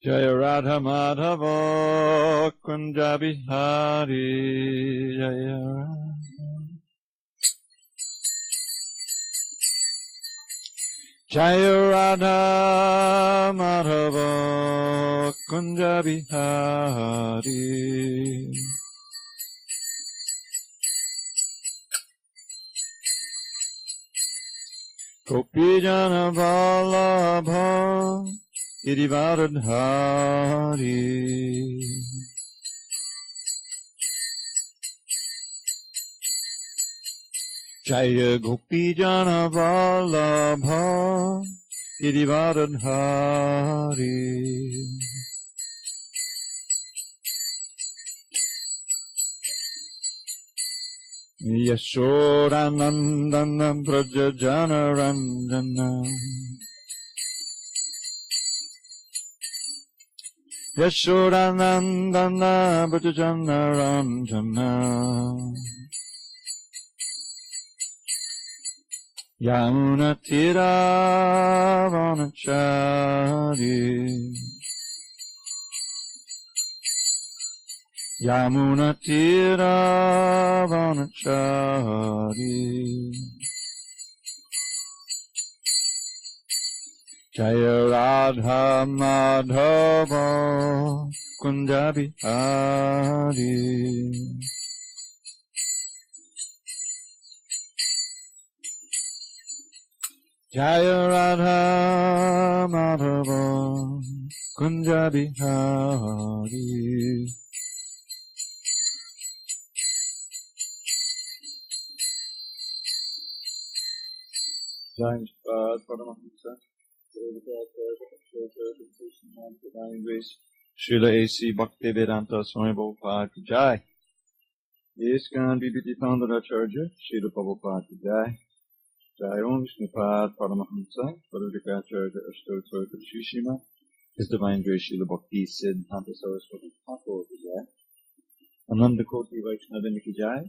Jaya Radha Madhava Kunja Bihari Jaya Radha. Jaya Radha Madhava Kunja Bihari Gopijana Vallabha Girivardhari Jaya Gopijana Vallabha Girivardhari Yashodanandana Brajajana Randana Yashodanandana Brajajana Randana Yamuna Tira Vanachari Yamuna Tira Vanachari Jaya Radha Madhava Kunja Bihari Jaya Radha Madhava Kunja Bihari Jai Paramahamsa Divine Grace Srila A.C. Bhaktivedanta Swami Prabhupada Ki Jai ISKCON BBT Founder Acharya Srila Prabhupada Ki Jai Jai Om Vishnupad Paramahamsa Parudikacharya Ashtotra Shishima His Divine Grace Srila Bhakti Siddhanta Saraswati Thakur Ki Jai Ananda Koti Vaishnavini Ki Jai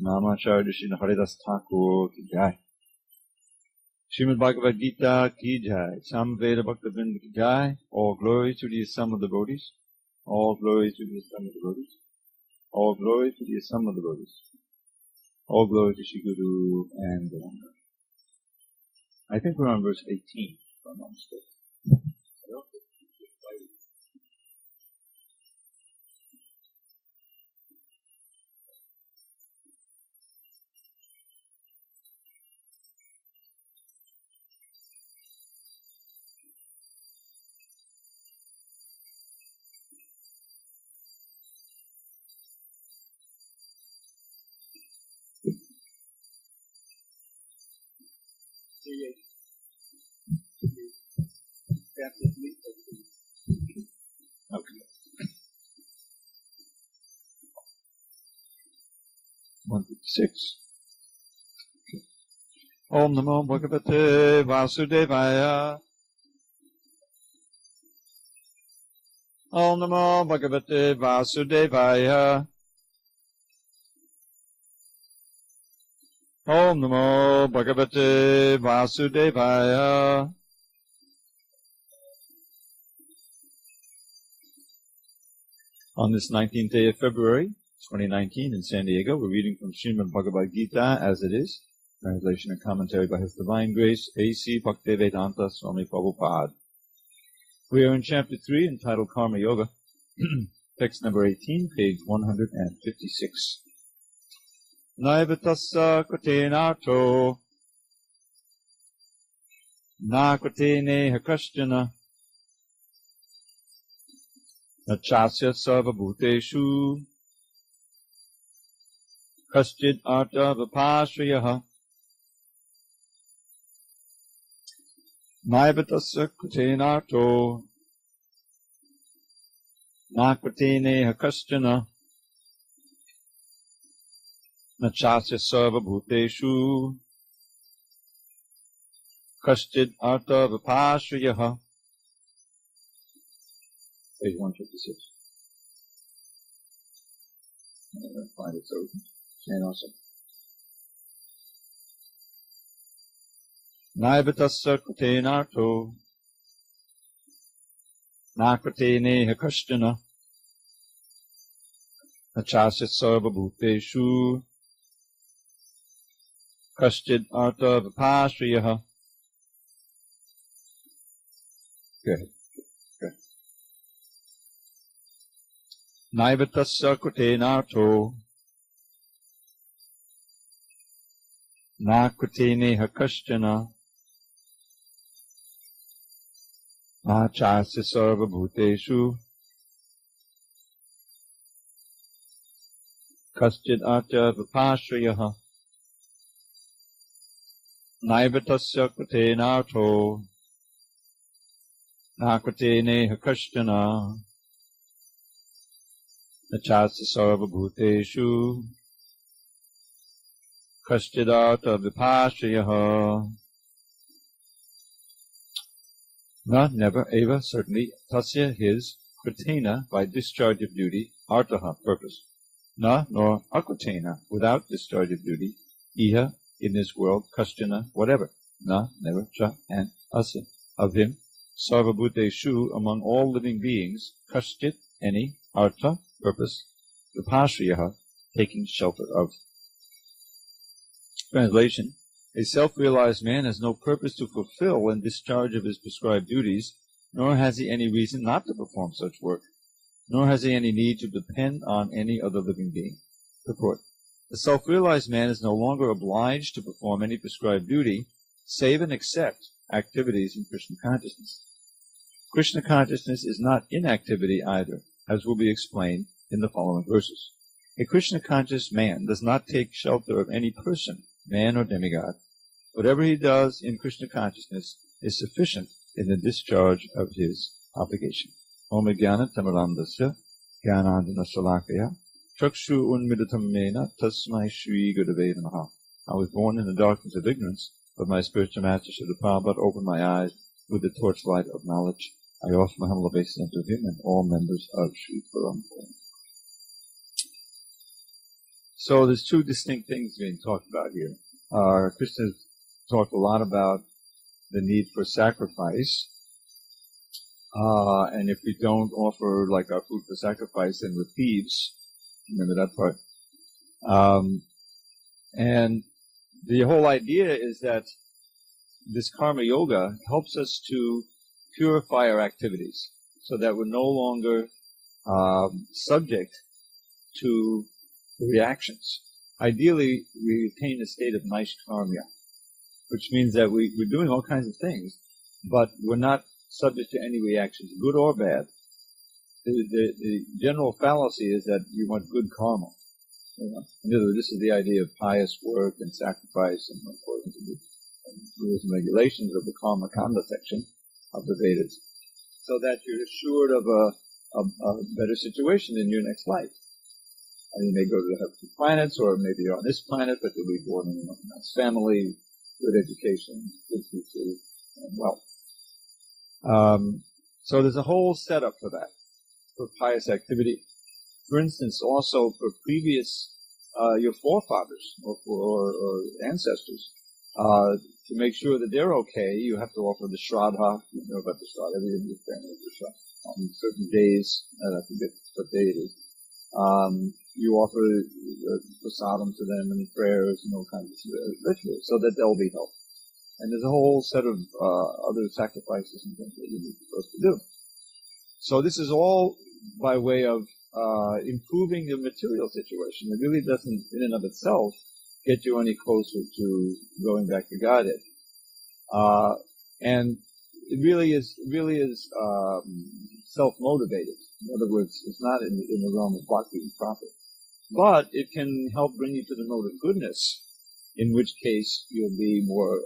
Namacharya Srila Haridas Thakur Ki Jai Srimad Bhagavad Gita Ki Jai, Samveda Bhaktivinoda Ki Jai, all glory to the sum of the devotees, all glory to the sum of the devotees, all glory to the sum of the devotees, all glory to Shri Guru and the Ganga. I think we're on verse 18, if I'm not mistaken. Okay. 156. Om Namo Bhagavate Vasudevaya. Om Namo Bhagavate Vasudevaya. Om Namo Bhagavate Vasudevaya. On this 19th day of February, 2019 in SanDiego, we're reading from Srimad Bhagavad Gita as it is, translation and commentary by His Divine Grace, A.C. Bhaktivedanta Swami Prabhupada. We are in chapter 3 entitled Karma Yoga, text number 18, page 156. Naivatassa katenato na katene hakashtana nachasya sarvabhuteshu kaschid arta vipashriyah Naivatassa katenato na katene hakashtana nachasya sarvabhuteshu kaschid arta vipashriyah. Page 156. Find it so and also. Naivatassa katenato nakrate neha kashtana nachasit sarva bhuteshu kashchid artha vipashriyaha. Good. Good. Naivatasya krute narto nakrate neha kashtana nachasya sarva bhuteshu kaschid artha vipashriyaha. Naivatasya krute narto nakrate neha kashtana nachasya sarva bhuteshu kaschid artha vipashriyaha. Na, never, eva, certainly, tasya, his, kritena, by discharge of duty, artaha, purpose. Na, nor akritena, without discharge of duty, iha, in this world, kashtana, whatever. Na, never, cha, and asya, of him, sarvabhuteshu, among all living beings, kashchit, any, artha, purpose, vipashriyaha, taking shelter of. Translation. A self-realized man has no purpose to fulfill in discharge of his prescribed duties, nor has he any reason not to perform such work, nor has he any need to depend on any other living being. Purport. The self-realized man is no longer obliged to perform any prescribed duty, save and except activities in Krishna consciousness. Krishna consciousness is not inactivity either, as will be explained in the following verses. A Krishna-conscious man does not take shelter of any person, man or demigod. Whatever he does in Krishna consciousness is sufficient in the discharge of his obligation. Om Jnana Tamarandasya Jnanandana Salakaya Chakshu Unmidatam Mena Tasmai Shri Gurave Namaha. I was born in the darkness of ignorance, but my spiritual master Srila Prabhupada opened my eyes with the torchlight of knowledge. I offer my humble obeisance to him and all members of Sri Parampara. So there's two distinct things being talked about here. Krishna talked a lot about the need for sacrifice, and if we don't offer like our food for sacrifice, then we're thieves. Remember that part. And the whole idea is that this karma yoga helps us to purify our activities, so that we're no longer subject to the reactions. Ideally, we attain a state of naishkarmya, which means that we're doing all kinds of things, but we're not subject to any reactions, good or bad. The general fallacy is that you want good karma. You know? In other words, this is the idea of pious work and sacrifice, and according to the rules and regulations of the karma kanda section of the Vedas, so that you're assured of a better situation in your next life. And you may go to the heavenly planets, or maybe you're on this planet, but you'll be born in a nice family, good education, good future, and wealth. So there's a whole setup for that, for pious activity. For instance, also for previous, your forefathers or ancestors, to make sure that they're okay, you have to offer the shraddha. You know about the shraddha, every Indian family has the shraddha. On certain days, I forget what day it is, you offer prasadam to them and prayers and all kinds of rituals so that they'll be helped. And there's a whole set of other sacrifices and things that you're supposed to do. So this is all by way of improving your material situation. It really doesn't, in and of itself, get you any closer to going back to Godhead. And it really is self-motivated. In other words, it's not in the realm of bhakti proper. But it can help bring you to the mode of goodness, in which case you'll be more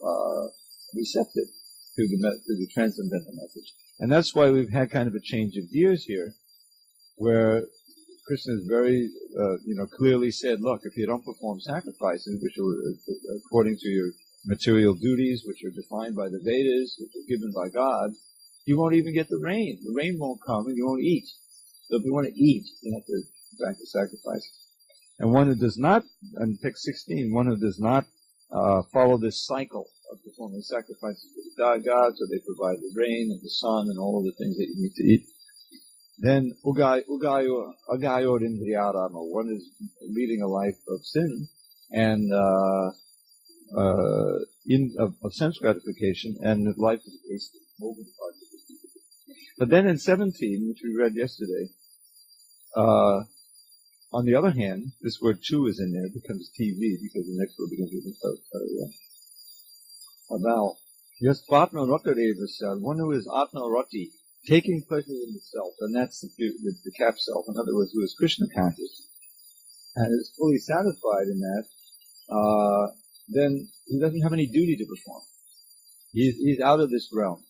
receptive to the transcendental message. And that's why we've had kind of a change of gears here, where Krishna has very clearly said, look, if you don't perform sacrifices, which are according to your material duties, which are defined by the Vedas, which are given by God, you won't even get the rain. The rain won't come, and you won't eat. So if you want to eat, you have to practice sacrifices. And one who does not, in text 16, one who does not follow this cycle of performing sacrifices to the gods, so they provide the rain and the sun and all of the things that you need to eat, Then agayor indriyarama. One is leading a life of sin and of sense gratification, and the life is wasted. But then in 17, which we read yesterday, on the other hand, this word "tu" is in there. It becomes TV because the next word becomes with about yes, Atma Rata Devasya, one who is Atma Rati, taking pleasure in the self, and that's the cap self. In other words, who is Krishna conscious and is fully satisfied in that, then he doesn't have any duty to perform. He's out of this realm.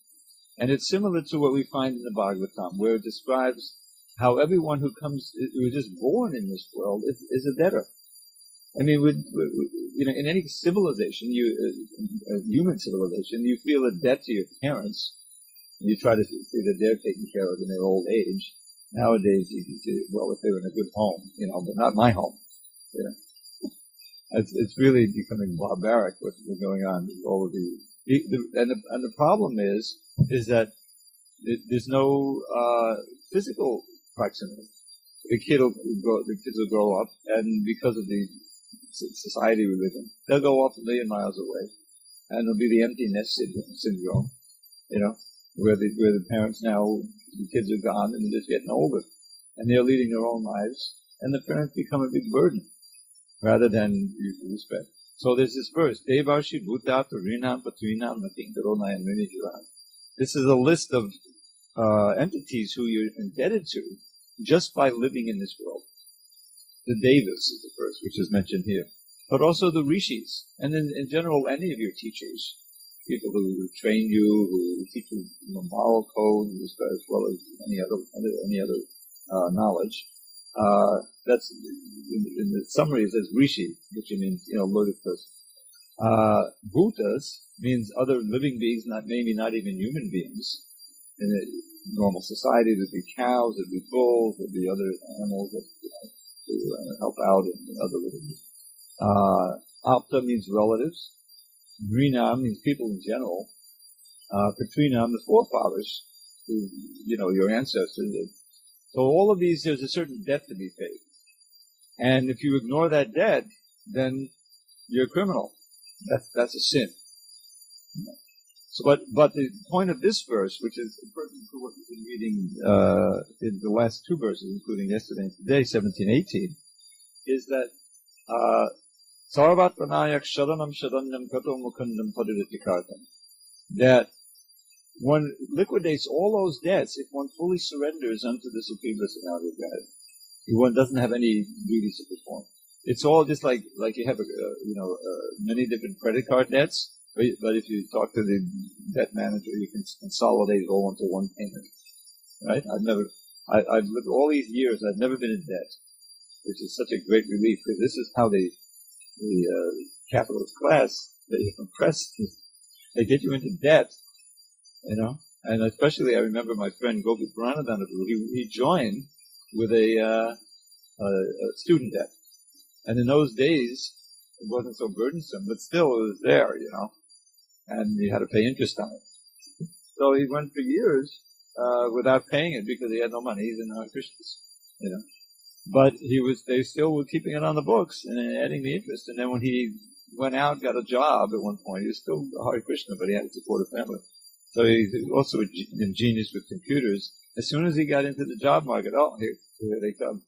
And it's similar to what we find in the Bhagavatam, where it describes how everyone who is just born in this world is a debtor. I mean, in any civilization, human civilization, you feel a debt to your parents. You try to see that they're taken care of in their old age. Nowadays, you can see, well, if they were in a good home, but not my home. It's really becoming barbaric what's going on with all of these. And the problem is that there's no physical proximity. The kids will grow up, and because of the society we live in, they'll go off a million miles away, and it'll be the empty nest syndrome, where the parents now, the kids are gone and they're just getting older, and they're leading their own lives, and the parents become a big burden rather than respect. So there's this verse, Devarshi Bhuta Rinam Patrinam Natinkarona and Rinijura. This is a list of entities who you're indebted to just by living in this world. The Devas is the first, which is mentioned here. But also the Rishis, and then in general any of your teachers, people who train you, who teach you moral code, as well as any other knowledge. That's in the summary it says Rishi, which means loaded person. Bhutas means other living beings, maybe not even human beings. In a normal society, there'd be cows, there'd be bulls, there'd be other animals that to help out in other living beings. Apta means relatives. Rinam means people in general. Patrinam, the forefathers, who, your ancestors. So all of these, there's a certain debt to be paid. And if you ignore that debt, then you're a criminal. That's a sin. So, but the point of this verse, which is pertinent to what we've been reading in the last two verses, including yesterday and today, 17, 18, is that Sarvat Pranayak Shadanam Shadanyam Kato Mukundam Padirikartam. That one liquidates all those debts if one fully surrenders unto the Supreme Personality of God. One doesn't have any duties to perform. It's all just like you have many different credit card debts, but if you talk to the debt manager, you can consolidate it all into one payment. Right? I've lived all these years, I've never been in debt, which is such a great relief, because this is how the capitalist class, they oppress, they get you into debt, and especially I remember my friend Gopi Pranadana, he joined with a student debt. And in those days, it wasn't so burdensome, but still it was there, and you had to pay interest on it. So he went for years without paying it because he had no money. He's a non-Christian, But they still were keeping it on the books and adding the interest. And then when he went out, got a job at one point, he was still a Hare Krishna, but he had to support a family. So he's also ingenious with computers. As soon as he got into the job market, here they come,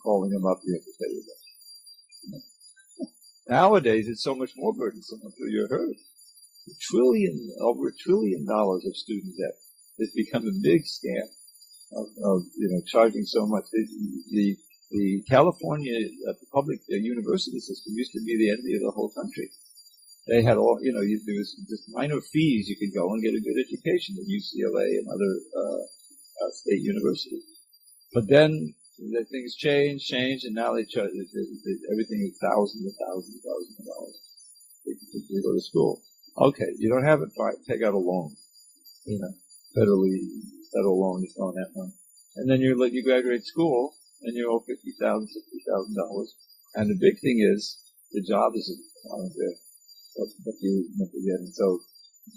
calling him up. You have to pay your debt. Nowadays, it's so much more burdensome. I'm sure you heard. Over $1 trillion of student debt. It's become a big scam of charging so much. The California public university system used to be the envy of the whole country. They had all, there was just minor fees you could go and get a good education at UCLA and other state universities. But then the things changed, and now they charge everything is thousands of dollars to go to school. Okay, you don't have it, fine, take out a loan. Federal loan is on that one. And then you graduate school and you owe $50,000, $60,000. And the big thing is the job isn't there. What you get. And so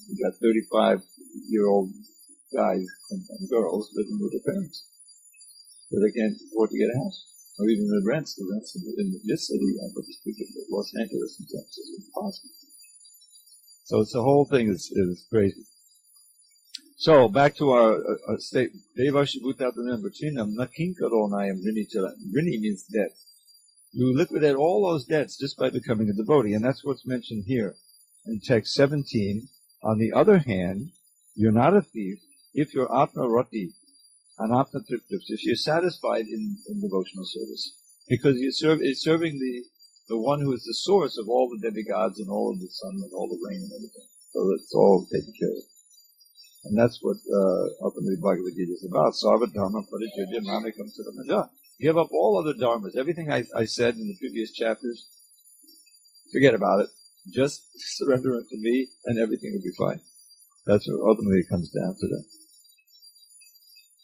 you got 35-year-old guys and girls living with their parents. So they can't afford to get a house. Or even the rents in this city, but to speak of Los Angeles and San Francisco, it's impossible. So it's the whole thing is crazy. So back to our state. Devashi bhutatanam vachinam nakinkaro nayam rini chala. Rini means debt. You liquidate all those debts just by becoming a devotee, and that's what's mentioned here in text 17. On the other hand, you're not a thief if you're atma rati, an atma triptips, if you're satisfied in devotional service, because you're serving the one who is the source of all the demigods and all of the sun and all the rain and everything. So that's all taken care of. And that's what ultimately Bhagavad Gita is about. Sarva dharma parijyajya mamekam sadamaja. Give up all other dharmas. Everything I said in the previous chapters, forget about it. Just surrender it to me and everything will be fine. That's what ultimately it comes down to that.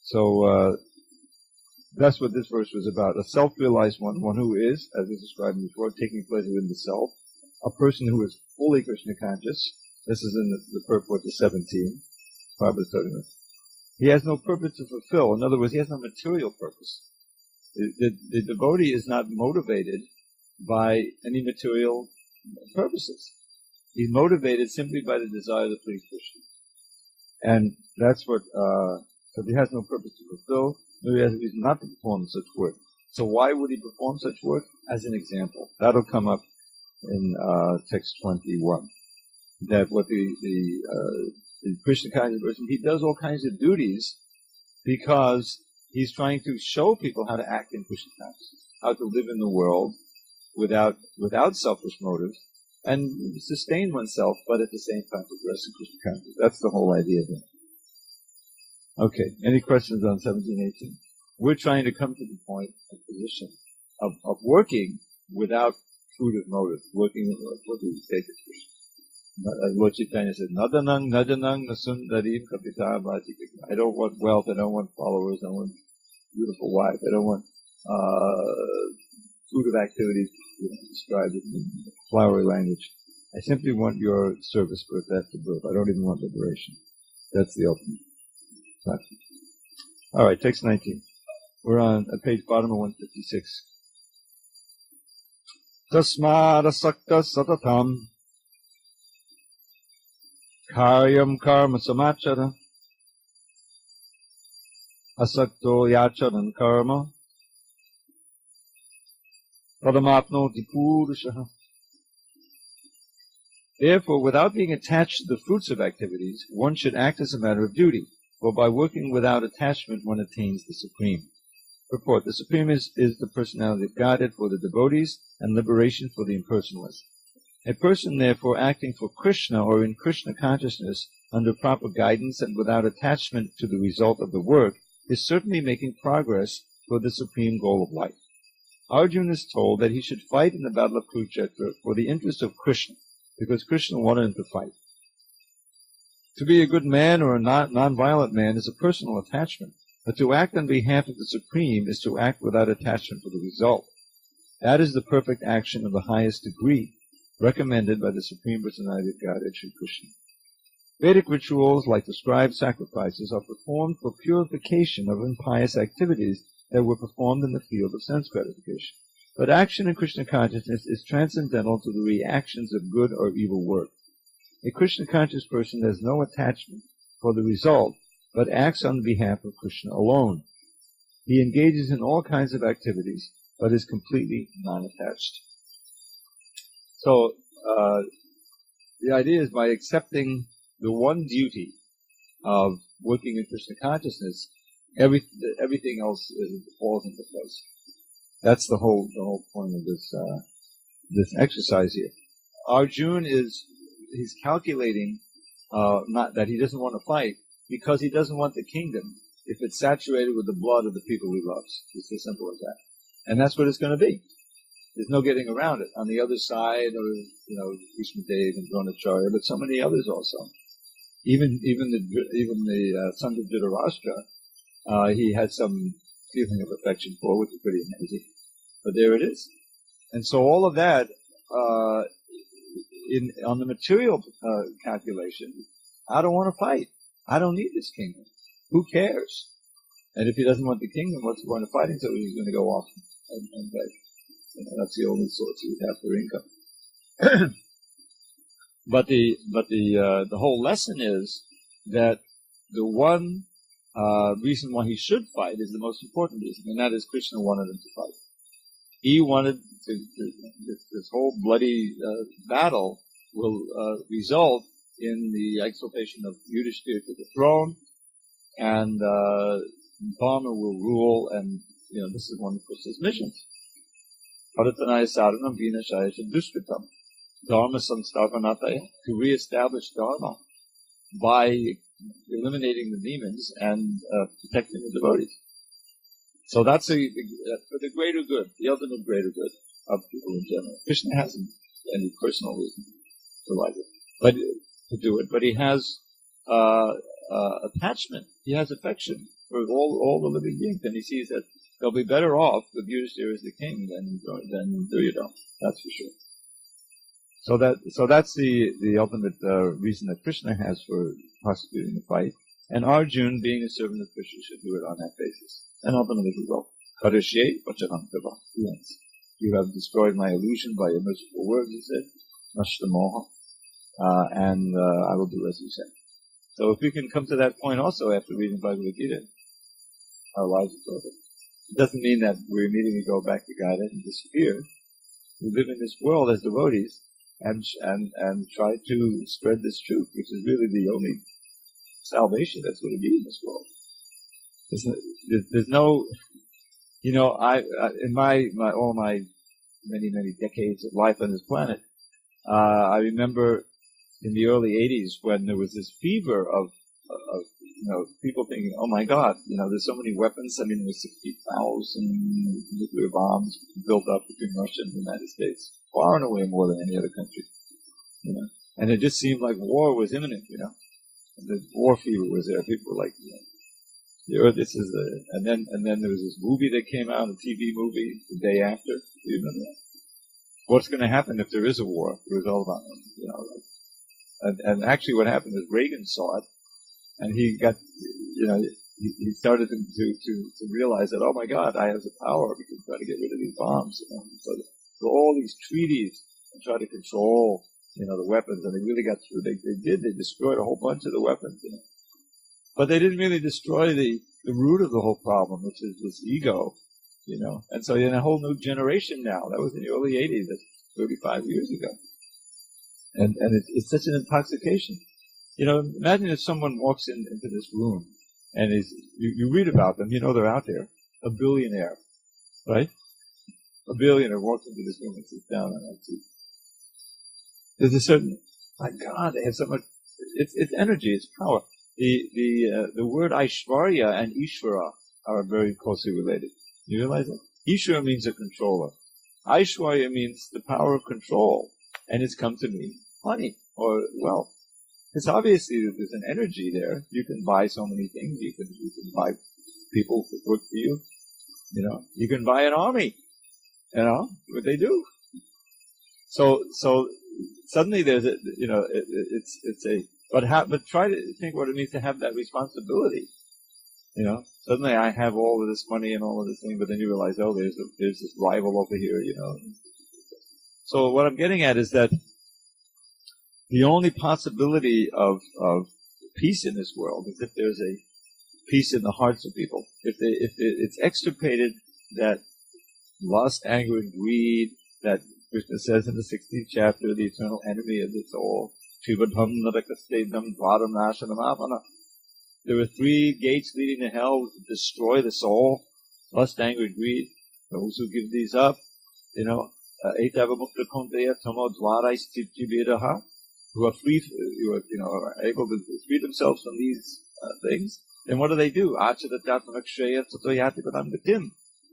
So that's what this verse was about. A self-realized one who is, as is described in before, taking pleasure in the self. A person who is fully Krishna conscious. This is in the purport to 17. Prabhupada's talking about. He has no purpose to fulfill. In other words, he has no material purpose. The devotee is not motivated by any material purposes. He's motivated simply by the desire to please Krishna. And that's what, so he has no purpose to fulfill, no, he has a reason not to perform such work. So why would he perform such work? As an example. That'll come up in text 21. That what the Krishna conscious person, he does all kinds of duties because he's trying to show people how to act in Krishna consciousness, how to live in the world without selfish motives, and sustain oneself, but at the same time progress in Krishna consciousness. That's the whole idea there. Okay, any questions on 17:18? We're trying to come to the point of position of working without fruitive motive, working for the sake of Krishna. Lord Chaitanya said, Nadanang, Nadanang, Nasundarim, Kapita, Bhatikika. I don't want wealth, I don't want followers, I don't want beautiful wife, I don't want fruitive activities described in flowery language. I simply want your service birth after birth. I don't even want liberation. That's the ultimate. Alright, text 19. We're on page bottom of 156. Tasmada sakta satatam karyam karma samachara asakto yacharan karma padamapnoti purushaha. Therefore, without being attached to the fruits of activities, one should act as a matter of duty, for by working without attachment one attains the Supreme. Purport: the Supreme is the personality of Godhead for the devotees and liberation for the impersonalists. A person, therefore, acting for Krishna or in Krishna consciousness under proper guidance and without attachment to the result of the work is certainly making progress toward the supreme goal of life. Arjuna is told that he should fight in the battle of Kurukshetra for the interest of Krishna, because Krishna wanted him to fight. To be a good man or a non-violent man is a personal attachment, but to act on behalf of the Supreme is to act without attachment for the result. That is the perfect action of the highest degree, recommended by the Supreme Personality of Godhead, Sri Krishna. Vedic rituals, like the scribe sacrifices, are performed for purification of impious activities that were performed in the field of sense gratification. But action in Krishna consciousness is transcendental to the reactions of good or evil work. A Krishna conscious person has no attachment for the result, but acts on behalf of Krishna alone. He engages in all kinds of activities, but is completely non-attached. So, the idea is by accepting the one duty of working in Krishna consciousness, everything else falls into place. That's the whole point of this exercise here. Arjuna he's calculating, not that he doesn't want to fight, because he doesn't want the kingdom if it's saturated with the blood of the people he loves. It's as simple as that. And that's what it's going to be. There's no getting around it. On the other side, or Krishna Dev and Dronacharya, but so many others also. Even the sons of Dhritarashtra, he had some feeling of affection for, which is pretty amazing. But there it is. And so all of that, on the material calculation, I don't want to fight. I don't need this kingdom. Who cares? And if he doesn't want the kingdom, what's the point of fighting? So he's going to go off and beg. That's the only source he would have for income. But the whole lesson is that the one reason why he should fight is the most important reason, and that is Krishna wanted him to fight. He wanted this whole bloody battle will result in the exaltation of Yudhishthira to the throne, and Dharma will rule, and this is one of Krishna's missions. Paratanaya saranam vinashaya dushkritam. Dharma samstapanataya, to reestablish Dharma by eliminating the demons and protecting the devotees. So that's for the greater good, the ultimate greater good of people in general. Krishna hasn't any personal reason to like it, but to do it. But he has attachment. He has affection for all the living beings, and he sees that they'll be better off with Yudhishthira as the king than Duryodhana. That's for sure. So that's the ultimate reason that Krishna has for prosecuting the fight. And Arjuna, being a servant of Krishna, should do it on that basis. And ultimately he will. Karishye vachanam tava. Yes. You have destroyed my illusion by your merciful words, he said. Nashta moha. And I will do as you say. So if we can come to that point also after reading Bhagavad Gita, our lives are over. It doesn't mean that we immediately go back to God and disappear. We live in this world as devotees and try to spread this truth, which is really the only salvation that's going to be in this world. There's no, in all my many decades of life on this planet, I remember in the early 80s when there was this fever of people thinking, oh my God, there's so many weapons. I mean, there's 60,000 nuclear bombs built up between Russia and the United States, far and away more than any other country, And it just seemed like war was imminent, The war fever was there. People were like, the earth, this is and then there was this movie that came out, a TV movie, the day after. Do you remember that? What's going to happen if there is a war? It was all about, and actually what happened is Reagan saw it, and he got, he started to realize that, oh my God, I have the power, we can try to get rid of these bombs, So all these treaties and try to control, the weapons, and they really got through. They destroyed a whole bunch of the weapons, But they didn't really destroy the root of the whole problem, which is this ego, And so in a whole new generation now, that was in the early 80s, that's 35 years ago. And it's such an intoxication. Imagine if someone walks into this room and you read about them, they're out there, a billionaire, right? A billionaire walks into this room and sits down on that seat. There's a certain, my God, they have so much, it's energy, it's power. The word Aishwarya and Ishvara are very closely related. You realize that? Ishvara means a controller. Aishwarya means the power of control, and it's come to mean money or wealth. It's obviously that there's an energy there. You can buy so many things. You can buy people to work for you. You can buy an army. What they do. So suddenly there's but try to think what it means to have that responsibility. Suddenly I have all of this money and all of this thing, but then you realize, oh, there's this rival over here, So what I'm getting at is that the only possibility of peace in this world is if there's a peace in the hearts of people. If it's extirpated that lust, anger, and greed that Krishna says in the 16th chapter, the eternal enemy of the soul. There are 3 gates leading to hell to destroy the soul: lust, anger, and greed. Those who give these up, who are free, are able to free themselves from these things. Then what do?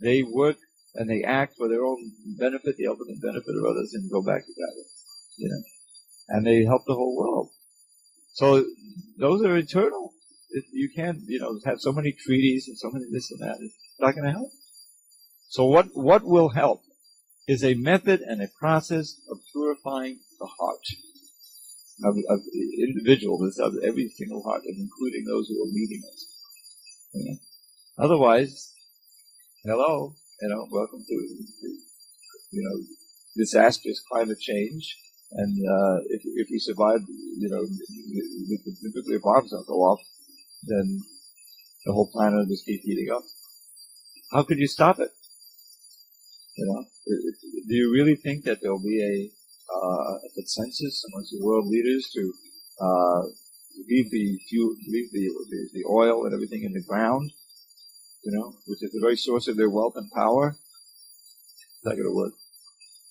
They work and they act for their own benefit, the ultimate benefit of others, and go back to God. And they help the whole world. So those are eternal. You can't, have so many treaties and so many this and that. It's not going to help. So what will help is a method and a process of purifying the heart of the individual, of every single heart, and including those who are leading us. Otherwise, hello, welcome to, disastrous climate change. And if we survive, if the nuclear bombs don't go off, then the whole planet will just keep heating up. How could you stop it? Do you really think that there'll be a consensus amongst the world leaders to leave the oil and everything in the ground, which is the very source of their wealth and power? It's not going to work.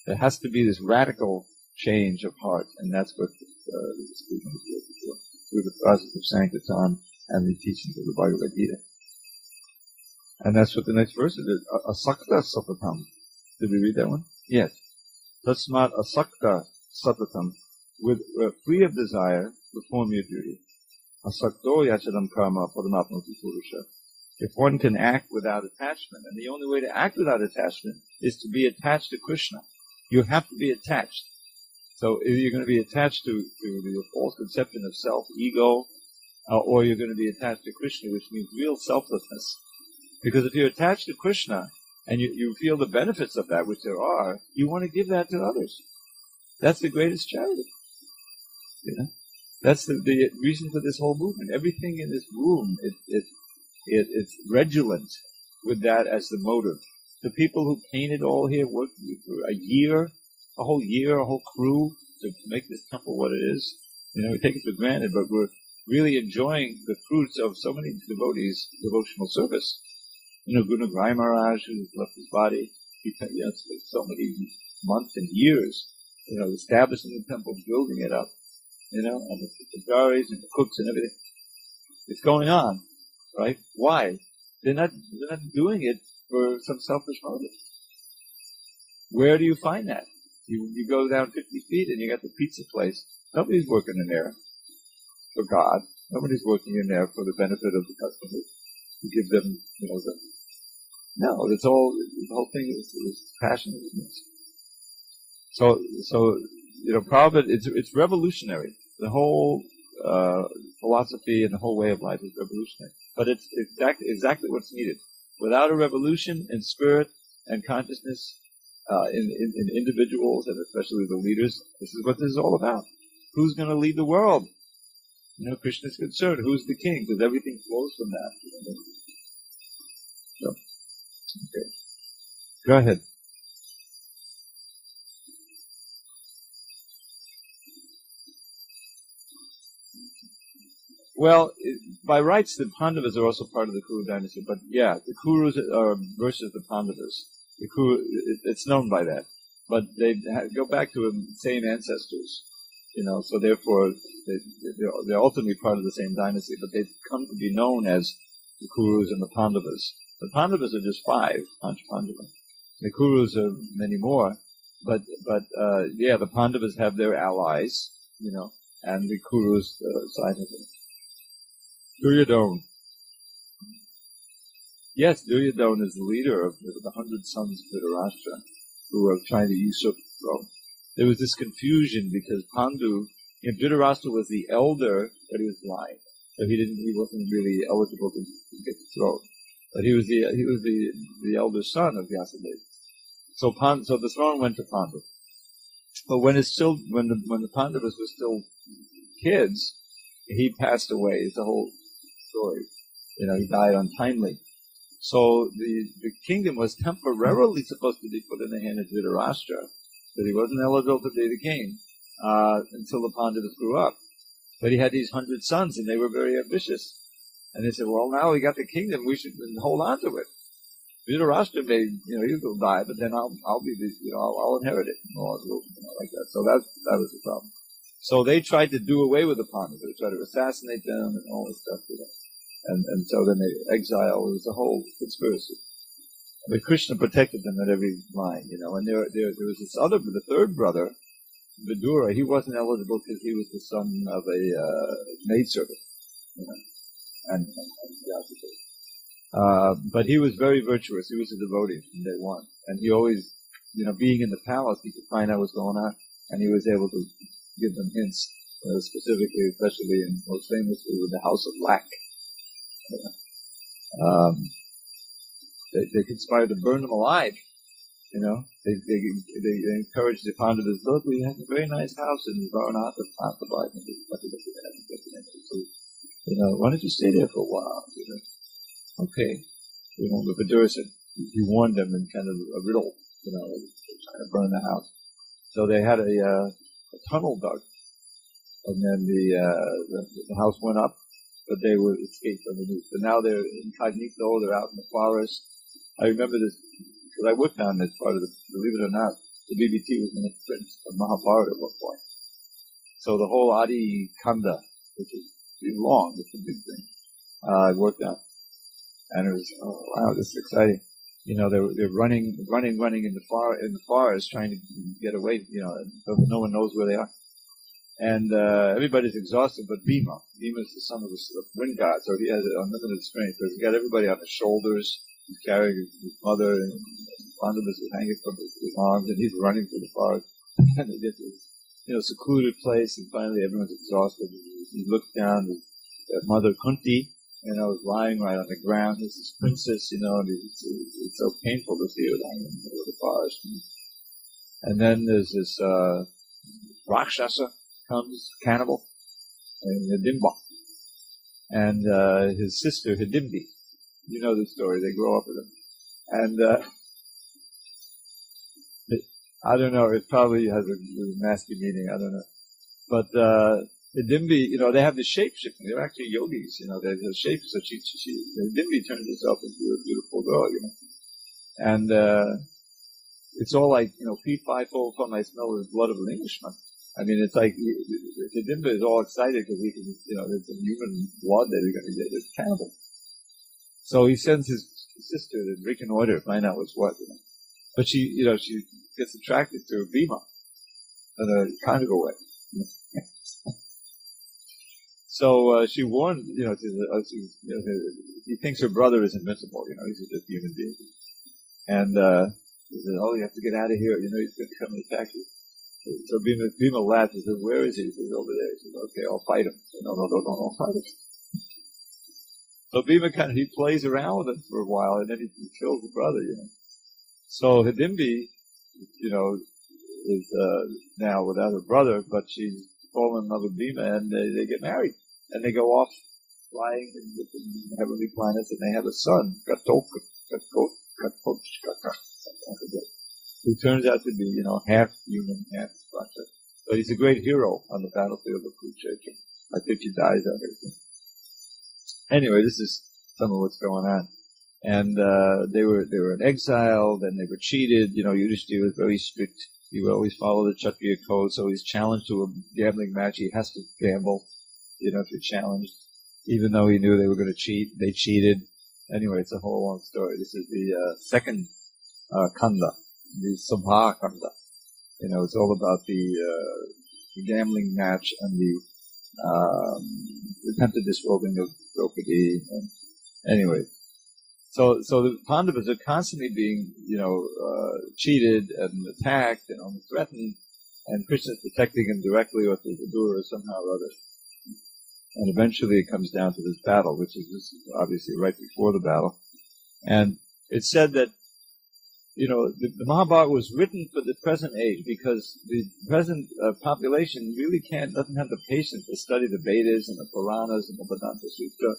There has to be this radical change of heart, and that's what the speaking is through the process of Sankirtan and the teachings of the Bhagavad Gita. And that's what the next verse is. Asakta sapatam. Did we read that one? Yes. Tasmat asakta sapatam. With free of desire, perform your duty. Asakto yachadam karma padamapnoti purusha. If one can act without attachment, and the only way to act without attachment is to be attached to Krishna. You have to be attached. So either you're going to be attached to the false conception of self, ego, or you're going to be attached to Krishna, which means real selflessness. Because if you're attached to Krishna, and you feel the benefits of that, which there are, you want to give that to others. That's the greatest charity. That's the reason for this whole movement. Everything in this room, it's redolent with that as the motive. The people who painted all here worked for a whole crew to make this temple what it is. We take it for granted, but we're really enjoying the fruits of so many devotees' devotional service. Guru Grai Maharaj, who left his body, he spent so many months and years, establishing the temple, building it up, and the pujaris and the cooks and everything. It's going on, right? Why? They're not doing it for some selfish motive. Where do you find that? You go down 50 feet and you got the pizza place. Nobody's working in there for God. Nobody's working in there for the benefit of the customers. You give them, no, it's all, the whole thing is passion. So, Prabhupada, it's revolutionary. The whole, philosophy and the whole way of life is revolutionary. But it's exactly what's needed. Without a revolution in spirit and consciousness, in individuals and especially the leaders, this is what this is all about. Who's going to lead the world? Krishna's concerned. Who's the king? Because everything flows from that. So, okay. Go ahead. Well, by rights, the Pandavas are also part of the Kuru dynasty, but yeah, the Kurus are versus the Pandavas. The Kuru, it's known by that, but they go back to the same ancestors, so therefore they're ultimately part of the same dynasty, but they've come to be known as the Kurus and the Pandavas. The Pandavas are just 5, Panch Pandava. The Kurus are many more, but the Pandavas have their allies, and the Kurus side of them. Duryodhana. Yes, Duryodhana is the leader of the 100 sons of Dhritarashtra who are trying to usurp the throne. There was this confusion because Pandu, Dhritarashtra was the elder, but he was blind, so he wasn't really eligible to get the throne. But he was the elder son of Vyasadeva. So the throne went to Pandu. But when the Pandavas were still kids, he passed away. It's a whole story. He died untimely. So the kingdom was temporarily supposed to be put in the hand of Dhritarashtra, but he wasn't eligible to be the king until the Pandavas grew up. But he had these 100 sons, and they were very ambitious. And they said, "Well, now we got the kingdom, we should hold on to it." Dhritarashtra may, he'll die, but then I'll be I'll inherit it, like that. So that was the problem. So they tried to do away with the Pandavas. They tried to assassinate them and all this stuff. And so then they exiled. It was a whole conspiracy. But Krishna protected them at every line, And there was this the third brother, Vidura. He wasn't eligible because he was the son of a maidservant, and but he was very virtuous. He was a devotee from day one, and he always, being in the palace, he could find out what's going on, and he was able to give them hints, specifically, especially and most famously with the House of Lack. they conspired to burn them alive. You know, they encouraged the Pandavas, look, we have a very nice house in Varanatha, you know, why don't you stay there for a while? You know, okay. You know, but Vidura said, he warned them in kind of a riddle, you know, trying to burn the house. So they had a tunnel dug, and then the house went up, but they were escaped underneath. So now they're incognito, they're out in the forest. I remember this, because I worked on this part of believe it or not, the BBT was in the print of Mahabharata at one point. So the whole Adi Kanda, which is pretty long, it's a big thing, I worked on. And it was, oh wow, this is exciting. You know, they're running in the forest trying to get away, you know, so no one knows where they are. And everybody's exhausted but Bhima. Bhima is the son of the wind god, so he has unlimited strength. So he's got everybody on his shoulders. He's carrying his mother, and Pandavas is hanging from his arms, and he's running through the forest. And they get to this, you know, secluded place, and finally everyone's exhausted. He looks down, his mother Kunti, you know, is lying right on the ground. There's this princess, you know, and it's so painful to see her lying in the middle of the forest. And then there's this Rakshasa comes, cannibal, and Hidimba, and his sister Hidimbi. You know the story. They grow up with him. And I don't know, it probably has a nasty meaning, I don't know. But Hidimbi, you know, they have the shape-shifting. They're actually yogis, you know, they're the shape, so Hidimbi turns herself into a beautiful girl, you know. And it's all like, you know, feet 5 fold from I smell the blood of an Englishman. I mean, it's like, Hidimba is all excited because he can, you know, there's some human blood that they're going to get. It's cannibal. So he sends his sister to reconnoiter, find out what's what, you know. But she, you know, she gets attracted to Bhima in a conjugal way. So she warned, you know, he thinks her brother is invincible, you know, he's just a human being. And he said, oh, you have to get out of here, you know, he's going to come and attack you. So Bhima laughs and says, where is he? He says, over there. He says, okay, I'll fight him. Said, no, don't fight him. So Bhima he plays around with him for a while, and then he kills the brother, you know. So Hidimbi, you know, is now without her brother, but she's fallen in love with Bhima, and they get married. And they go off flying in different heavenly planets, and they have a son, who turns out to be, you know, half human, half Rakshasa. But he's a great hero on the battlefield of Kurukshetra. I think he dies out there. Anyway, this is some of what's going on. And they were in exile, then they were cheated. You know, Yudhishthira was very strict. He would always follow the Kshatriya code, so he's challenged to a gambling match. He has to gamble, you know, if you're challenged. Even though he knew they were going to cheat, they cheated. Anyway, it's a whole long story. This is the second Kanda, the Sabha Kanda. You know, it's all about the gambling match and the attempted disrobing of Draupadi. And anyway, so the Pandavas are constantly being, you know, cheated and attacked and almost threatened, and Krishna's protecting him directly or through Vidura or somehow or other. And eventually it comes down to this battle, which is obviously right before the battle. And it's said that, you know, the Mahabharata was written for the present age because the present population really doesn't have the patience to study the Vedas and the Puranas and the Vedanta Sutra.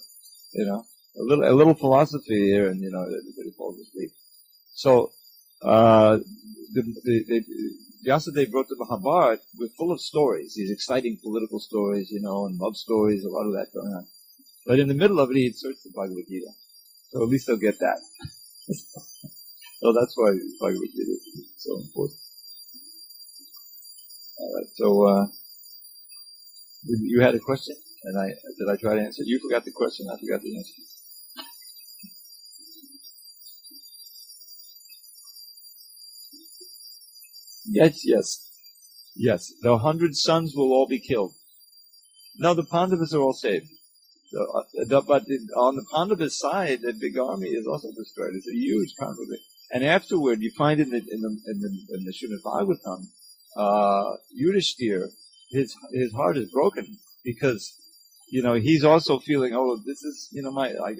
You know, a little philosophy here, and you know, everybody falls asleep. So, Vyasadeva wrote the Mahabharata with full of stories, these exciting political stories, you know, and love stories, a lot of that going on. But in the middle of it, he inserts the Bhagavad Gita. So at least they'll get that. So that's why Bhagavad Gita is so important. Alright, so, you had a question? And did I try to answer? You forgot the question, I forgot the answer. Yes. The 100 sons will all be killed. No, the Pandavas are all saved. So, but on the Pandavas side, the big army is also destroyed. It's a huge conflict. And afterward, you find in the Srimad Bhagavatam, Yudhishthira, his heart is broken because he's also feeling, oh, this is, I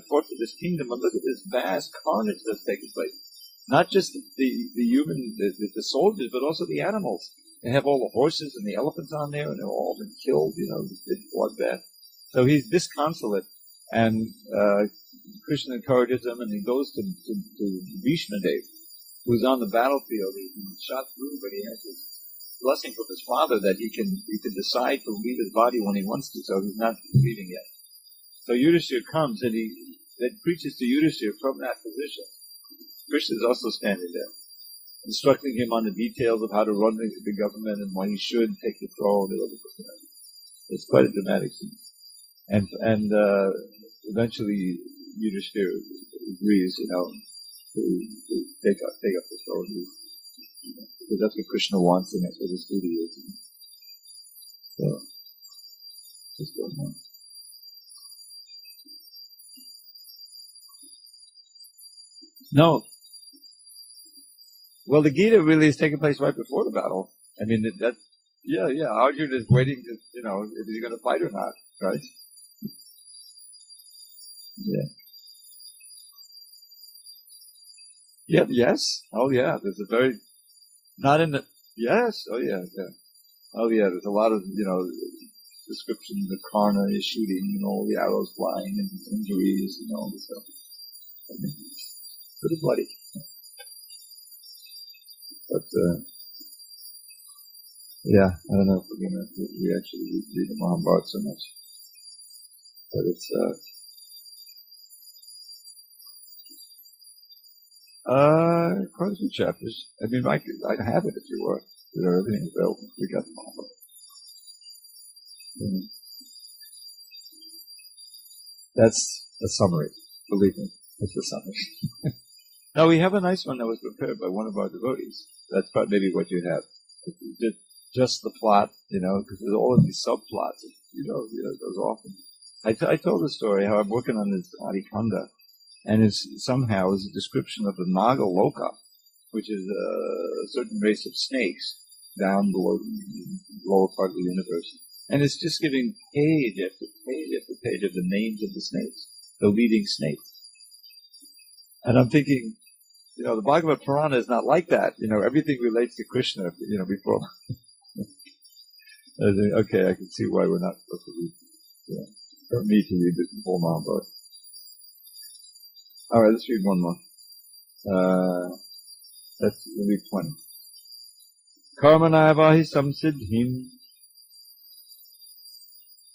fought for this kingdom, but look at this vast carnage that's taking place. Not just the human, the soldiers, but also the animals. They have all the horses and the elephants on there, and they've all been killed, it's bloodbath. So he's disconsolate, and Krishna encourages him, and he goes to Bhishma Dev, who's on the battlefield. He's been shot through, but he has his blessing from his father that he can decide to leave his body when he wants to, so he's not leaving yet. So Yudhishthira comes, and he preaches to Yudhishthira from that position. Krishna is also standing there, instructing him on the details of how to run the government and why he should take the throne. It's quite a dramatic scene. And eventually Yudhishthira agrees, to take up the throne. Because that's what Krishna wants, and that's what his duty is. So, what's going on? No. Well, the Gita really is taking place right before the battle. I mean, Arjuna is waiting to, if he's going to fight or not, right? Yeah. Yeah, yes. Oh, yeah. There's a very, not in the, yes. Oh, yeah, yeah. Oh, yeah. There's a lot of, descriptions of Karna is shooting and all the arrows flying and injuries and all this stuff. I mean, pretty bloody. But, yeah, I don't know if we're going to we actually read the Mahabharata so much. But it's, quite a few chapters. I mean, I have it if you were. Everything is available. We got the Mahabharata. That's a summary. Believe me, it's a summary. No, we have a nice one that was prepared by one of our devotees. That's probably maybe what you have. Just the plot, because there's all of these subplots. It goes off. I told the story how I'm working on this Adikanda, and it's somehow is a description of the Naga Loka, which is a certain race of snakes down below the lower part of the universe. And it's just giving page after page after page of the names of the snakes, the leading snakes. And I'm thinking, the Bhagavad Purana is not like that. Everything relates to Krishna, before. I think, okay, I can see why we're not supposed to read, for me to read the whole Mahabharata. Alright, let's read one more. Let's read 20. Karmanavahi samsiddhim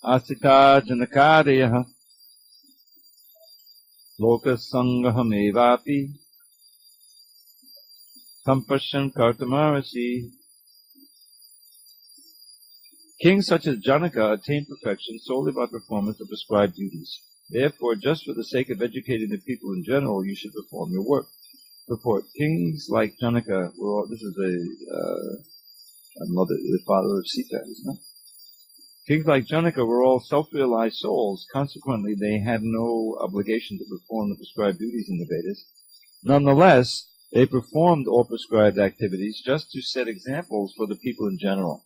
asita janakadeyaha lokasangahamevapi sampasyan kartamarasi. Kings such as Janaka attain perfection solely by performance of prescribed duties. Therefore, just for the sake of educating the people in general, you should perform your work. Purport: kings like Janaka were all, this is the father of Sita, isn't it? Kings like Janaka were all self-realized souls. Consequently, they had no obligation to perform the prescribed duties in the Vedas. Nonetheless, they performed all prescribed activities just to set examples for the people in general.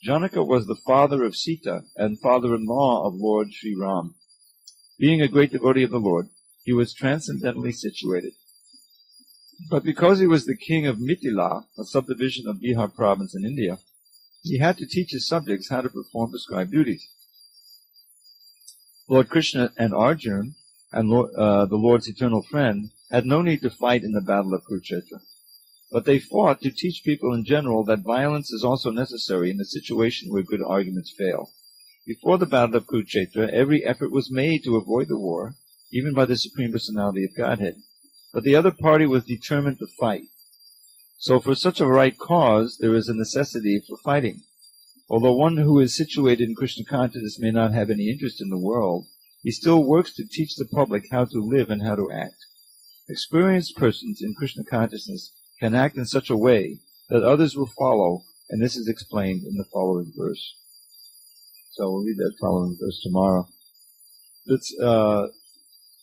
Janaka was the father of Sita and father-in-law of Lord Sri Ram. Being a great devotee of the Lord, he was transcendently situated. But because he was the king of Mithila, a subdivision of Bihar province in India, he had to teach his subjects how to perform prescribed duties. Lord Krishna and Arjuna, and the Lord's eternal friend, had no need to fight in the battle of Kurukshetra. But they fought to teach people in general that violence is also necessary in a situation where good arguments fail. Before the battle of Kurukshetra, every effort was made to avoid the war, even by the Supreme Personality of Godhead. But the other party was determined to fight. So for such a right cause, there is a necessity for fighting. Although one who is situated in Krishna consciousness may not have any interest in the world, he still works to teach the public how to live and how to act. Experienced persons in Krishna consciousness can act in such a way that others will follow, and this is explained in the following verse. So we'll read that following verse tomorrow. It's,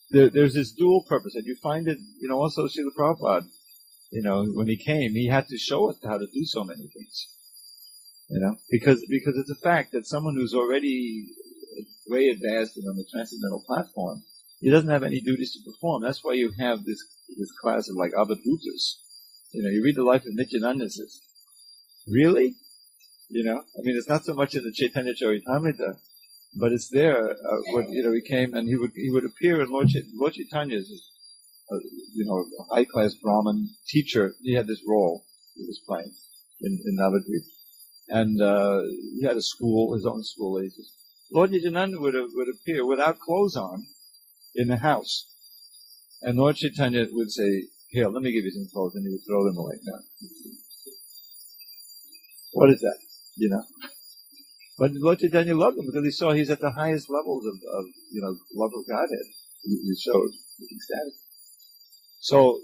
there's this dual purpose, and you find it, also Srila Prabhupada, when he came, he had to show us how to do so many things. Because it's a fact that someone who's already way advanced and on the transcendental platform, he doesn't have any duties to perform. That's why you have this class of like avadhutas. You read the life of Nityananda and says, really? I mean, it's not so much in the Chaitanya Charitamrita, but it's there. He came and he would appear in Lord Chaitanya's, a high-class Brahmin teacher. He had this role he was playing in Navadvip. And he had a school, his own school. Lord Nityananda would appear without clothes on in the house. And Lord Chaitanya would say, here, let me give you some clothes, and he would throw them away. No. What is that? But Lord Chaitanya loved him because he saw he's at the highest levels of love of Godhead. He showed ecstatic. So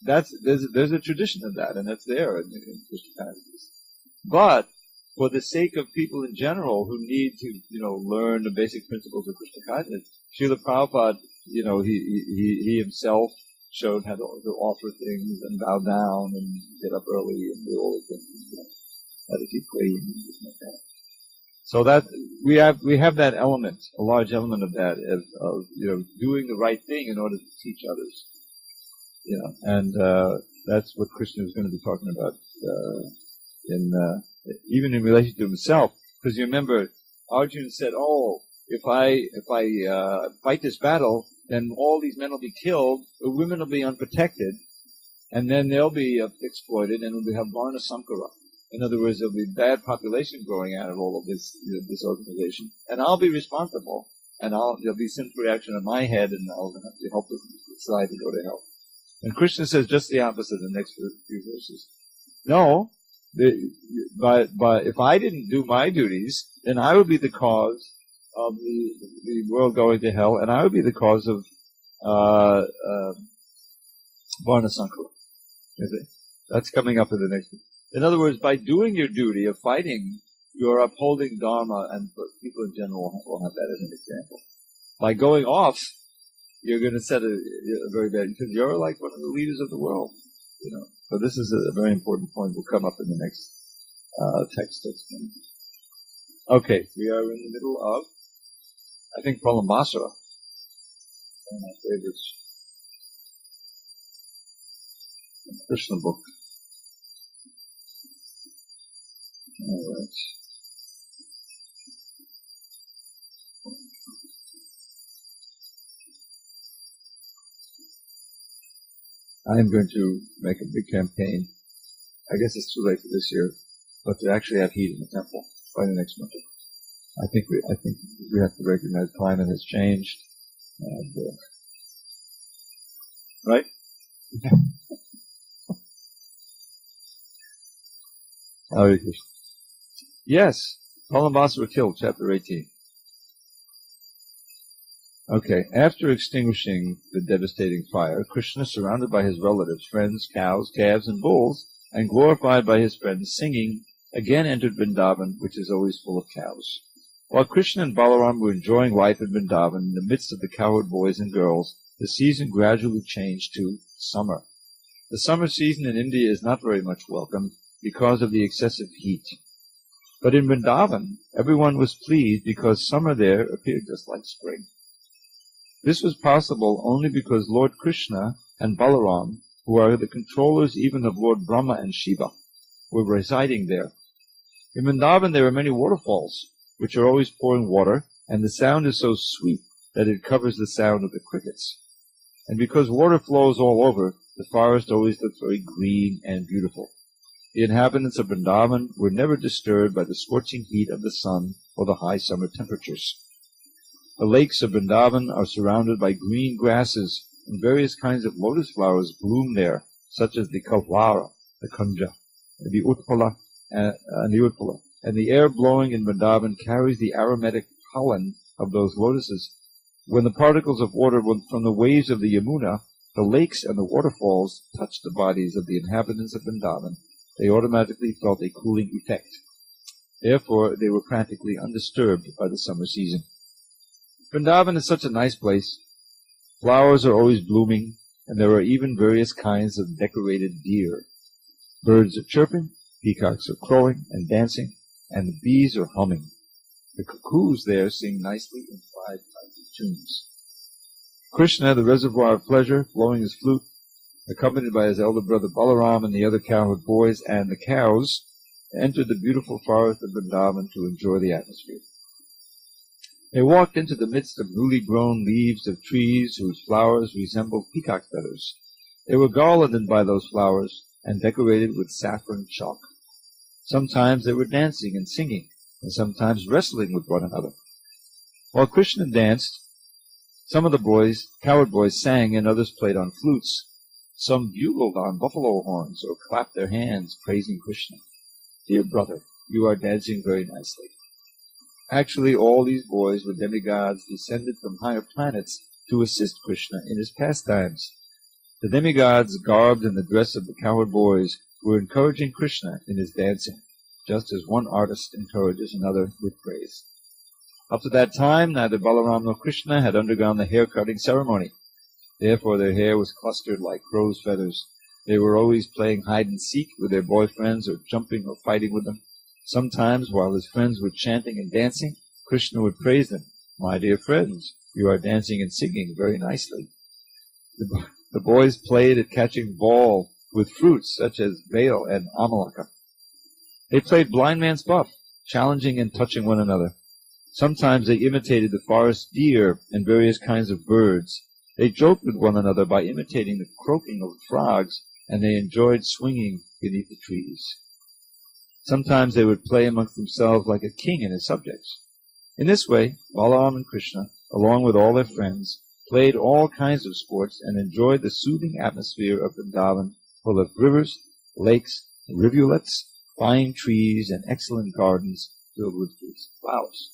there's a tradition of that, and that's there in Krishna consciousness. But for the sake of people in general who need to, learn the basic principles of Krishna consciousness, Srila Prabhupada, he himself showed how to offer things and bow down and get up early and do all the things, how to keep clean and things like that. So that we have that element, a large element of that, of doing the right thing in order to teach others. And that's what Krishna is going to be talking about even in relation to himself. Because you remember, Arjuna said, "Oh, if I fight this battle, then all these men will be killed, the women will be unprotected, and then they'll be exploited, and we'll have Varna Sankara. In other words, there'll be bad population growing out of all of this organization, and I'll be responsible, and there'll be sinful reaction on my head, and I'll have to help the society go to hell." And Krishna says just the opposite in the next few verses. No, but if I didn't do my duties, then I would be the cause of the world going to hell, and I would be the cause of Varna Sankara. That's coming up in the next. In other words, by doing your duty of fighting, you're upholding Dharma, and people in general will have that as an example. By going off, you're going to set a very bad, because you're like one of the leaders of the world. So this is a very important point. Will come up in the next text. Okay, we are in the middle of, I think, Pralambasara. One of my favorites. Krishna book. All right. I am going to make a big campaign. I guess it's too late for this year, but to actually have heat in the temple by the next winter. I think we have to recognize climate has changed, and right? Hare Krishna. Yes, Pralambasara killed, chapter 18. Okay, after extinguishing the devastating fire, Krishna, surrounded by his relatives, friends, cows, calves, and bulls, and glorified by his friends, singing, again entered Vrindavan, which is always full of cows. While Krishna and Balaram were enjoying life in Vrindavan, in the midst of the cowherd boys and girls, the season gradually changed to summer. The summer season in India is not very much welcomed because of the excessive heat. But in Vrindavan, everyone was pleased because summer there appeared just like spring. This was possible only because Lord Krishna and Balaram, who are the controllers even of Lord Brahma and Shiva, were residing there. In Vrindavan there are many waterfalls, which are always pouring water, and the sound is so sweet that it covers the sound of the crickets. And because water flows all over, the forest always looks very green and beautiful. The inhabitants of Vrindavan were never disturbed by the scorching heat of the sun or the high summer temperatures. The lakes of Vrindavan are surrounded by green grasses, and various kinds of lotus flowers bloom there, such as the kalvara, the kunja, the utpala, and the air blowing in Vrindavan carries the aromatic pollen of those lotuses. When the particles of water from the waves of the Yamuna, the lakes and the waterfalls touched the bodies of the inhabitants of Vrindavan, they automatically felt a cooling effect. Therefore, they were practically undisturbed by the summer season. Vrindavan is such a nice place. Flowers are always blooming, and there are even various kinds of decorated deer. Birds are chirping, peacocks are crowing and dancing, and the bees are humming. The cuckoos there sing nicely in 5 kinds of tunes. Krishna, the reservoir of pleasure, blowing his flute, accompanied by his elder brother Balaram and the other cowherd boys and the cows, entered the beautiful forest of Vrindavan to enjoy the atmosphere. They walked into the midst of newly grown leaves of trees whose flowers resembled peacock feathers. They were garlanded by those flowers and decorated with saffron chalk. Sometimes they were dancing and singing, and sometimes wrestling with one another. While Krishna danced, some of the cowherd boys sang, and others played on flutes. Some bugled on buffalo horns or clapped their hands, praising Krishna. "Dear brother, you are dancing very nicely." Actually, all these boys were demigods descended from higher planets to assist Krishna in his pastimes. The demigods, garbed in the dress of the cowherd boys, were encouraging Krishna in his dancing, just as one artist encourages another with praise. Up to that time, neither Balaram nor Krishna had undergone the hair-cutting ceremony. Therefore their hair was clustered like crow's feathers. They were always playing hide-and-seek with their boyfriends or jumping or fighting with them. Sometimes, while his friends were chanting and dancing, Krishna would praise them. "My dear friends, you are dancing and singing very nicely." The boys played at catching ball with fruits such as bale and amalaka. They played blind man's buff, challenging and touching one another. Sometimes they imitated the forest deer and various kinds of birds. They joked with one another by imitating the croaking of frogs, and they enjoyed swinging beneath the trees. Sometimes they would play amongst themselves like a king and his subjects. In this way, Balaram and Krishna, along with all their friends, played all kinds of sports and enjoyed the soothing atmosphere of Vrindavan, full of rivers, lakes, rivulets, fine trees, and excellent gardens filled with fruits and flowers.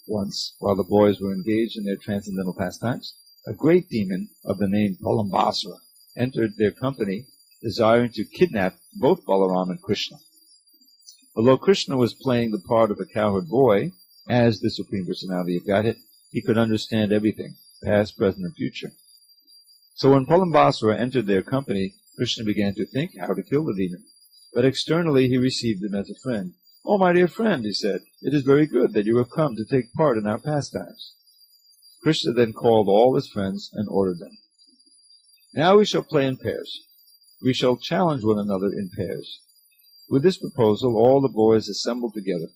Once, while the boys were engaged in their transcendental pastimes, a great demon of the name Palambasura entered their company, desiring to kidnap both Balaram and Krishna. Although Krishna was playing the part of a cowherd boy, as the Supreme Personality of Godhead, he could understand everything, past, present, and future. So when Palambasura entered their company, Krishna began to think how to kill the demon. But externally he received him as a friend. "Oh, my dear friend," he said, "it is very good that you have come to take part in our pastimes." Krishna then called all his friends and ordered them. "Now we shall play in pairs. We shall challenge one another in pairs." With this proposal, all the boys assembled together.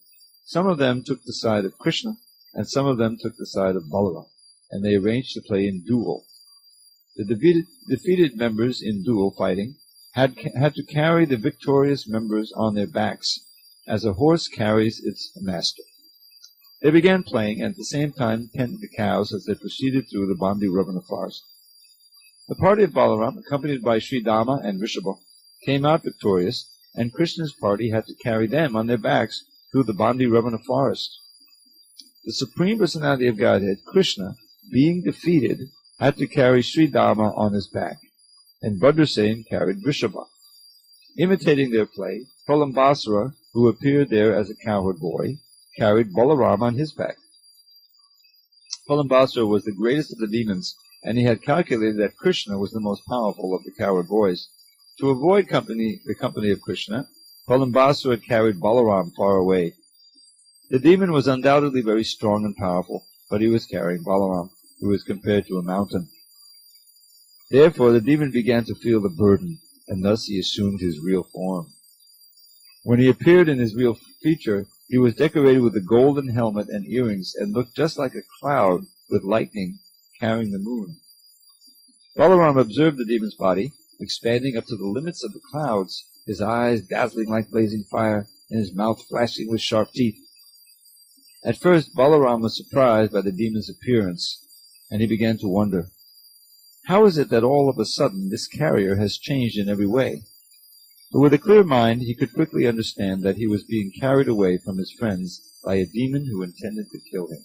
Some of them took the side of Krishna, and some of them took the side of Balaram, and they arranged to play in duel. The defeated members in duel fighting had to carry the victorious members on their backs, as a horse carries its master. They began playing, and at the same time tended the cows as they proceeded through the Bandi Ravana forest. The party of Balaram, accompanied by Sri Dama and Rishabha, came out victorious, and Krishna's party had to carry them on their backs through the Bandi Ravana forest. The Supreme Personality of Godhead, Krishna, being defeated, had to carry Sri Dama on his back, and Bhadrasen carried Rishabha. Imitating their play, Palambasura, who appeared there as a cowherd boy, carried Balaram on his back. Palambasura was the greatest of the demons, and he had calculated that Krishna was the most powerful of the cowherd boys. To avoid the company of Krishna, Palambasura had carried Balaram far away. The demon was undoubtedly very strong and powerful, but he was carrying Balaram, who was compared to a mountain. Therefore the demon began to feel the burden, and thus he assumed his real form. When he appeared in his real feature, he was decorated with a golden helmet and earrings, and looked just like a cloud with lightning carrying the moon. Balaram observed the demon's body, expanding up to the limits of the clouds, his eyes dazzling like blazing fire, and his mouth flashing with sharp teeth. At first Balaram was surprised by the demon's appearance, and he began to wonder, how is it that all of a sudden this carrier has changed in every way? But with a clear mind he could quickly understand that he was being carried away from his friends by a demon who intended to kill him.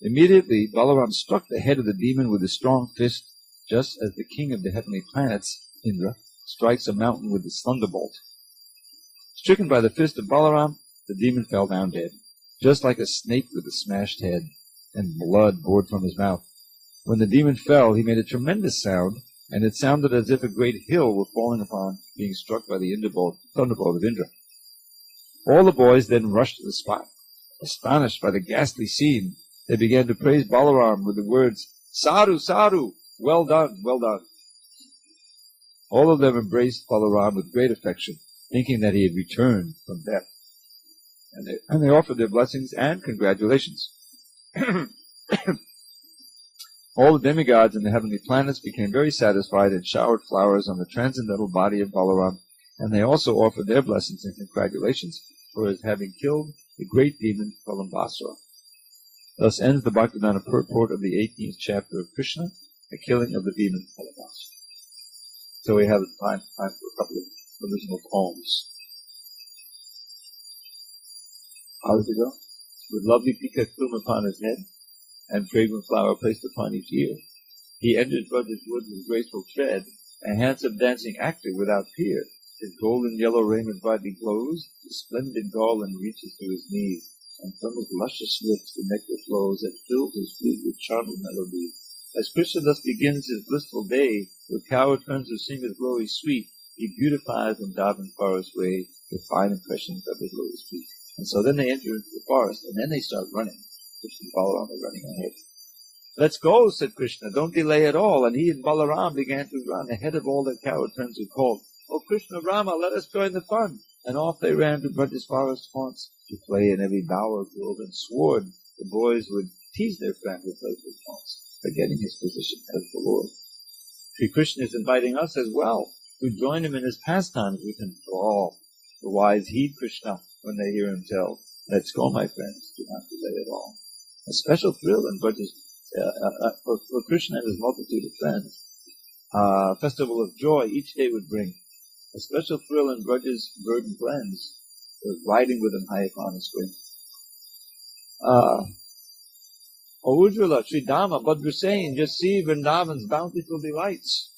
Immediately, Balaram struck the head of the demon with his strong fist, just as the king of the heavenly planets, Indra, strikes a mountain with his thunderbolt. Stricken by the fist of Balaram, the demon fell down dead, just like a snake with a smashed head, and blood poured from his mouth. When the demon fell, he made a tremendous sound, and it sounded as if a great hill were falling upon, being struck by the thunderbolt of Indra. All the boys then rushed to the spot. Astonished by the ghastly scene, they began to praise Balaram with the words, "Sadhu, sadhu, well done, well done." All of them embraced Balaram with great affection, thinking that he had returned from death. And they offered their blessings and congratulations. All the demigods in the heavenly planets became very satisfied and showered flowers on the transcendental body of Balaram, and they also offered their blessings and congratulations for his having killed the great demon Pralambasura. Thus ends the Bhaktivedanta purport of the 18th chapter of Krishna, the killing of the demon Pralambasura. So we have time for a couple of original poems. How does it go? With lovely peacock plume upon his head, and fragrant flower placed upon each ear, he enters Braja's wood with graceful tread, a handsome dancing actor without peer. His golden yellow raiment brightly glows, the splendid garland reaches to his knees, and from his luscious lips the nectar flows that fills his flute with charming melody. As Krishna thus begins his blissful day, with coward friends who sing his glory sweet, he beautifies Vrindavan forest way with fine impressions of his lotus feet. And so then they enter into the forest, and then they start running. Krishna and Balaram are running ahead. "Let's go," said Krishna, "don't delay at all." And he and Balaram began to run ahead of all their coward friends who called, "Oh Krishna, Rama, let us join the fun." And off they ran to Braja's forest haunts to play in every bower, grove, and sward. The boys would tease their friend with playful taunts, forgetting his position as the Lord. Sri Krishna is inviting us as well to join him in his pastimes with enthrall. The wise heed Krishna when they hear him tell, "Let's go, my friends, do not delay at all." A special thrill in Braja's, for Krishna and his multitude of friends. Festival of joy each day would bring. A special thrill in Braja's verdant glens was riding with him high upon his spring. O Ujjvala, Sri Dhamma, Bhadrasane, just see Vrindavan's bountiful delights.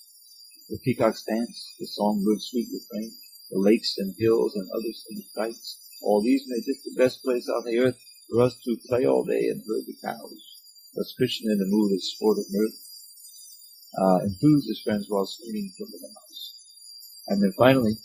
The peacocks dance, the songbirds sweet refrain, the lakes and hills and other singing sights. All these make this the best place on the earth for us to play all day and herd the cows. Thus Krishna, in the mood of sportive mirth, enthused his friends while swinging from the house. And then finally,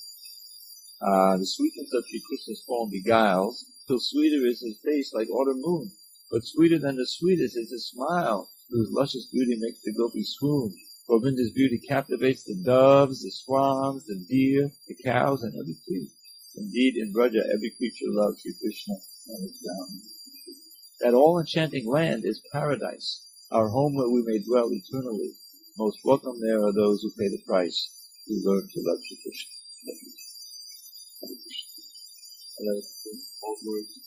the sweetness of Sri Krishna's form beguiles, till sweeter is his face like autumn moon. But sweeter than the sweetest is his smile, whose luscious beauty makes the gopi swoon. Govinda's beauty captivates the doves, the swans, the deer, the cows, and every tree. Indeed, in Braja, every creature loves Sri Krishna and his bounty. That all-enchanting land is paradise, our home where we may dwell eternally. Most welcome there are those who pay the price, who learn to love Sri Krishna. Hare Krishna. All words.